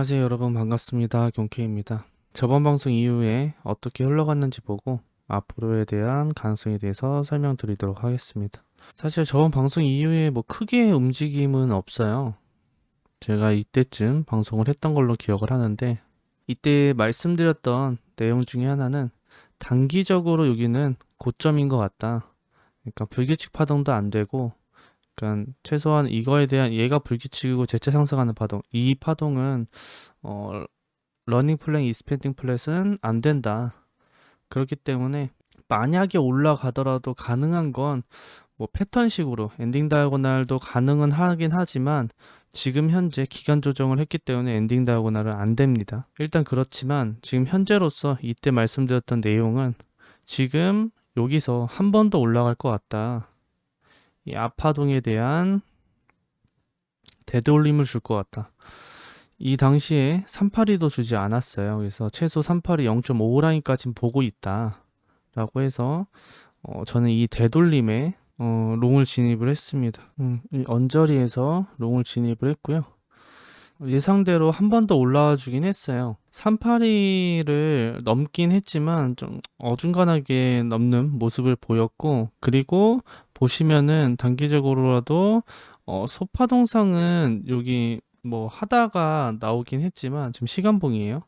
안녕하세요 여러분, 반갑습니다. 경케입니다. 저번 방송 이후에 어떻게 흘러갔는지 보고 앞으로에 대한 가능성에 대해서 설명드리도록 하겠습니다. 사실 저번 방송 이후에 뭐 크게 움직임은 없어요. 제가 이때쯤 방송을 했던 걸로 기억을 하는데, 이때 말씀드렸던 내용 중에 하나는 단기적으로 여기는 고점인 것 같다. 그러니까 불규칙 파동도 안 되고, 그러니까 최소한 이거에 대한, 얘가 불규칙이고 재차 상승하는 파동, 이 파동은 어, 러닝 플랫, 이스펜딩 플랫은 안 된다. 그렇기 때문에 만약에 올라가더라도 가능한 건 뭐 패턴식으로 엔딩 다이아고날도 가능은 하긴 하지만, 지금 현재 기간 조정을 했기 때문에 엔딩 다이아고날은 안 됩니다. 일단 그렇지만 지금 현재로서 이때 말씀드렸던 내용은 지금 여기서 한 번 더 올라갈 것 같다. 이 아파동에 대한 되돌림을 줄 것 같다. 이 당시에 382도 주지 않았어요. 그래서 최소 382 0.5 라인까지 보고 있다 라고 해서 저는 이 되돌림에 롱을 진입을 했습니다. 이 언저리에서 롱을 진입을 했고요. 예상대로 한 번 더 올라와 주긴 했어요. 382를 넘긴 했지만 좀 어중간하게 넘는 모습을 보였고, 그리고 보시면은 단기적으로라도 소파동상은 여기 뭐 하다가 나오긴 했지만, 지금 시간봉이에요.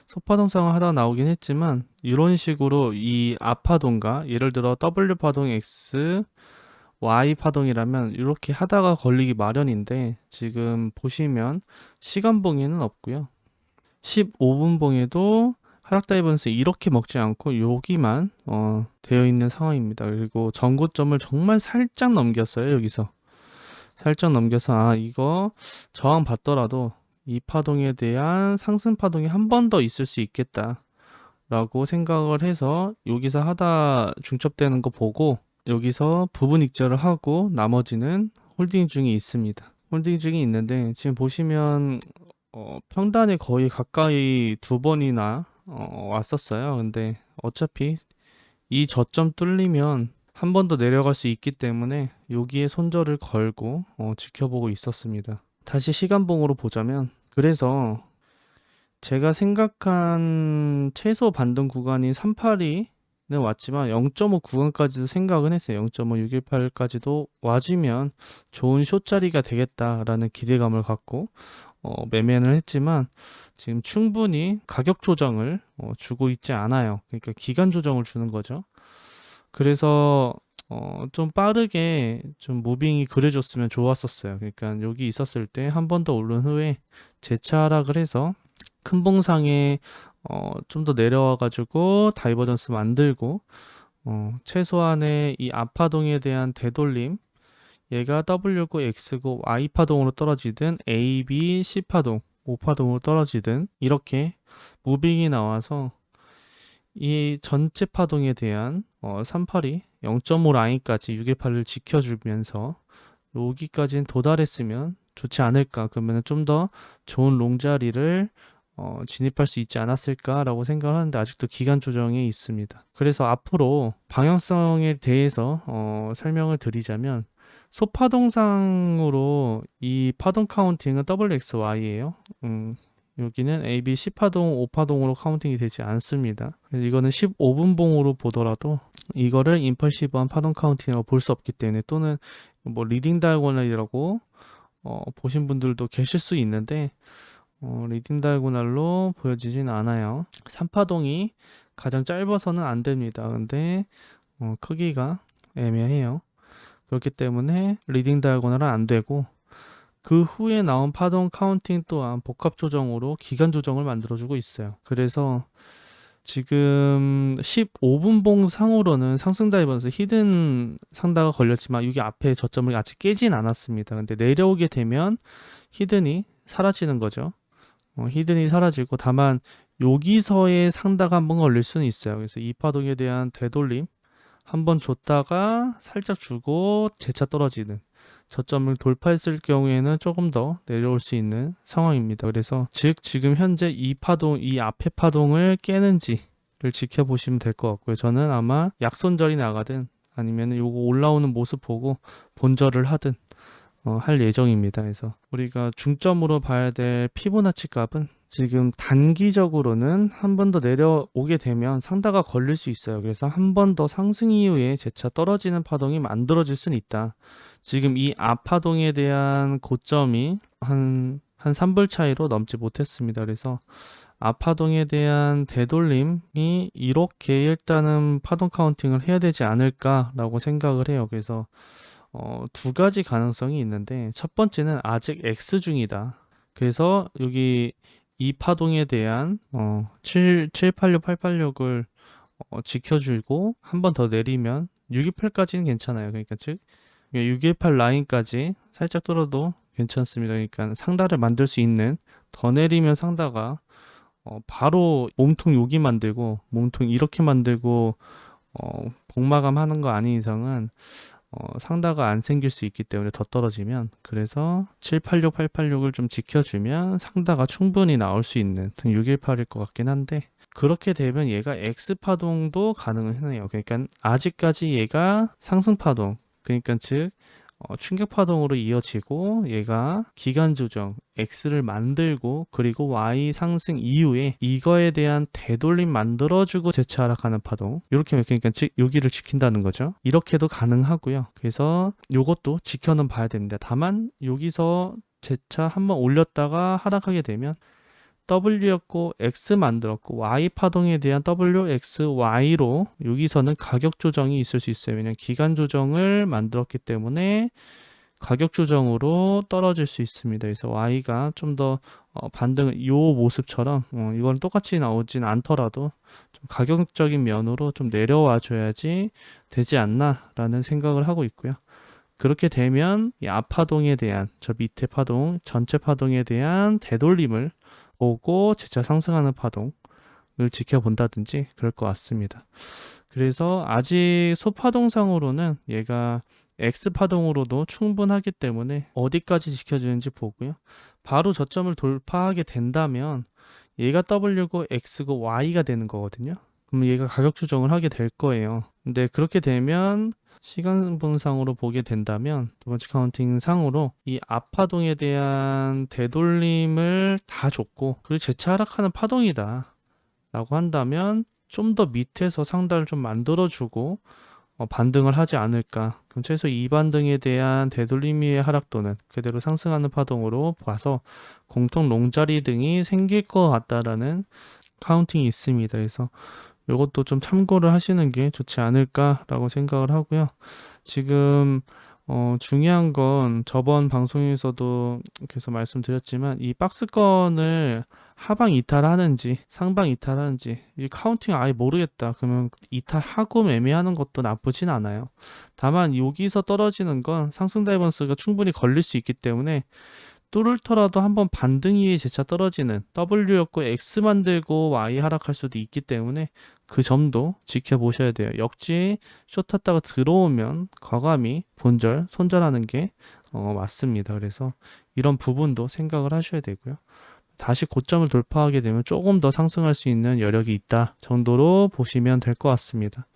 소파동상을 하다가 나오긴 했지만, 이런 식으로 이 아파동과 예를 들어 W 파동 X, Y 파동이라면 이렇게 하다가 걸리기 마련인데, 지금 보시면 시간봉에는 없고요. 15분 봉에도 하락 다이버스 이렇게 먹지 않고 여기만 되어 있는 상황입니다. 그리고 전고점을 정말 살짝 넘겼어요. 여기서 살짝 넘겨서, 이거 저항 받더라도 이 파동에 대한 상승 파동이 한 번 더 있을 수 있겠다 라고 생각을 해서 여기서 하다 중첩되는 거 보고 여기서 부분 익절을 하고 나머지는 홀딩 중에 있습니다. 홀딩 중에 있는데, 지금 보시면 평단에 거의 가까이 두 번이나 왔었어요. 근데 어차피 이 저점 뚫리면 한 번 더 내려갈 수 있기 때문에 여기에 손절을 걸고 지켜보고 있었습니다. 다시 시간봉으로 보자면, 그래서 제가 생각한 최소 반등 구간인 382는 왔지만 0.5 구간까지도 생각은 했어요. 0.5 618까지도 와주면 좋은 숏자리가 되겠다라는 기대감을 갖고 매매는 했지만, 지금 충분히 가격 조정을 주고 있지 않아요. 그러니까 기간 조정을 주는 거죠. 그래서 좀 빠르게 좀 무빙이 그려줬으면 좋았었어요. 그러니까 여기 있었을 때 한 번 더 오른 후에 재차 하락을 해서 큰 봉상에 좀 더 내려와 가지고 다이버전스 만들고, 최소한의 이 아파동에 대한 되돌림, 얘가 W고 X고 Y파동으로 떨어지든 A, B, C파동, O파동으로 떨어지든 이렇게 무빙이 나와서 이 전체 파동에 대한 382, 0.5 라인까지 618을 지켜주면서 여기까지는 도달했으면 좋지 않을까. 그러면 좀 더 좋은 롱자리를 진입할 수 있지 않았을까라고 생각을 하는데, 아직도 기간 조정에 있습니다. 그래서 앞으로 방향성에 대해서 설명을 드리자면, 소파동상으로 이 파동 카운팅은 WXY예요. 여기는 A, B, C파동, O파동으로 카운팅이 되지 않습니다. 그래서 이거는 15분 봉으로 보더라도 이거를 임펄시브한 파동 카운팅이라고 볼 수 없기 때문에, 또는 뭐 리딩 다이아고널이라고 보신 분들도 계실 수 있는데, 리딩 다이아고날로 보여지진 않아요. 3파동이 가장 짧아서는 안 됩니다. 근데 크기가 애매해요. 그렇기 때문에 리딩 다이아고날은 안 되고, 그 후에 나온 파동 카운팅 또한 복합 조정으로 기간 조정을 만들어주고 있어요. 그래서 지금 15분 봉 상으로는 상승 다이버스 히든 상다가 걸렸지만 여기 앞에 저점을 아직 깨진 않았습니다. 근데 내려오게 되면 히든이 사라지는 거죠. 히든이 사라지고, 다만 여기서의 상다가 한번 걸릴 수는 있어요. 그래서 이 파동에 대한 되돌림 한번 줬다가 살짝 주고 재차 떨어지는, 저점을 돌파했을 경우에는 조금 더 내려올 수 있는 상황입니다. 그래서 즉 지금 현재 이 파동, 이 앞에 파동을 깨는지를 지켜보시면 될 것 같고요. 저는 아마 약손절이 나가든 아니면 요거 올라오는 모습 보고 본절을 하든 할 예정입니다. 그래서 우리가 중점으로 봐야 될 피보나치 값은 지금 단기적으로는 한 번 더 내려오게 되면 상다가 걸릴 수 있어요. 그래서 한 번 더 상승 이후에 재차 떨어지는 파동이 만들어질 수는 있다. 지금 이 앞파동에 대한 고점이 한 3불 차이로 넘지 못했습니다. 그래서 앞파동에 대한 되돌림이 이렇게 일단은 파동 카운팅을 해야 되지 않을까라고 생각을 해요. 그래서 두 가지 가능성이 있는데, 첫 번째는 아직 X 중이다. 그래서 여기 이 파동에 대한 786, 886을 지켜주고 한 번 더 내리면 628까지는 괜찮아요. 그러니까 즉 618 라인까지 살짝 뚫어도 괜찮습니다. 그러니까 상다를 만들 수 있는, 더 내리면 상다가 바로 몸통 여기 만들고 몸통 이렇게 만들고 복마감 하는 거 아닌 이상은 상다가 안 생길 수 있기 때문에, 더 떨어지면. 그래서 786, 886을 좀 지켜주면 상다가 충분히 나올 수 있는 618일 것 같긴 한데, 그렇게 되면 얘가 X파동도 가능해요. 그러니까 아직까지 얘가 상승파동, 그러니까 즉 충격파동으로 이어지고, 얘가 기간 조정 X를 만들고 그리고 Y 상승 이후에 이거에 대한 되돌림 만들어주고 재차 하락하는 파동, 이렇게, 그러니까 즉 여기를 지킨다는 거죠. 이렇게도 가능하고요. 그래서 요것도 지켜는 봐야 됩니다. 다만 여기서 재차 한번 올렸다가 하락하게 되면 W였고 X 만들었고 Y 파동에 대한 W, X, Y로 여기서는 가격 조정이 있을 수 있어요. 왜냐면 기간 조정을 만들었기 때문에 가격 조정으로 떨어질 수 있습니다. 그래서 Y가 좀 더 반등을, 요 모습처럼 이건 똑같이 나오진 않더라도 좀 가격적인 면으로 좀 내려와 줘야지 되지 않나 라는 생각을 하고 있고요. 그렇게 되면 이 앞파동에 대한, 저 밑에 파동, 전체 파동에 대한 되돌림을 보고 재차 상승하는 파동을 지켜본다든지 그럴 것 같습니다. 그래서 아직 소파동상으로는 얘가 X파동으로도 충분하기 때문에 어디까지 지켜주는지 보고요. 바로 저점을 돌파하게 된다면 얘가 W고 X고 Y가 되는 거거든요. 그럼 얘가 가격 조정을 하게 될 거예요. 근데 그렇게 되면 시간분상으로 보게 된다면, 두 번째 카운팅 상으로 이 앞파동에 대한 되돌림을 다 줬고 그리고 재차 하락하는 파동이다 라고 한다면 좀 더 밑에서 상단을 좀 만들어주고 반등을 하지 않을까. 그럼 최소 이 반등에 대한 되돌림 위의 하락도는 그대로 상승하는 파동으로 봐서 공통 롱자리 등이 생길 것 같다라는 카운팅이 있습니다. 그래서 이것도 좀 참고를 하시는 게 좋지 않을까라고 생각을 하고요. 지금 중요한 건 저번 방송에서도 계속 말씀드렸지만, 이 박스권을 하방 이탈하는지 상방 이탈하는지 이 카운팅 아예 모르겠다 그러면 이탈하고 매매하는 것도 나쁘진 않아요. 다만 여기서 떨어지는 건 상승 다이버스가 충분히 걸릴 수 있기 때문에, 뚫을더라도 한번 반등 이후에 재차 떨어지는 W였고 X 만들고 Y 하락할 수도 있기 때문에 그 점도 지켜보셔야 돼요. 역지 숏 탔다가 들어오면 과감히 본절, 손절하는 게 맞습니다. 그래서 이런 부분도 생각을 하셔야 되고요. 다시 고점을 돌파하게 되면 조금 더 상승할 수 있는 여력이 있다 정도로 보시면 될 것 같습니다.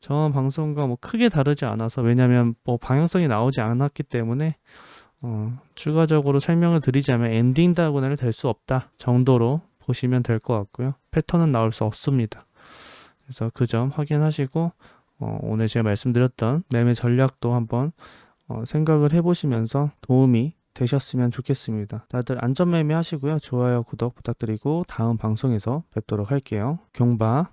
저 방송과 뭐 크게 다르지 않아서, 왜냐면 뭐 방향성이 나오지 않았기 때문에 추가적으로 설명을 드리자면 엔딩 다이아고널이 될 수 없다 정도로 보시면 될 것 같고요. 패턴은 나올 수 없습니다. 그래서 그 점 확인하시고 오늘 제가 말씀드렸던 매매 전략도 한번 생각을 해보시면서 도움이 되셨으면 좋겠습니다. 다들 안전 매매 하시고요. 좋아요, 구독 부탁드리고 다음 방송에서 뵙도록 할게요. 경바.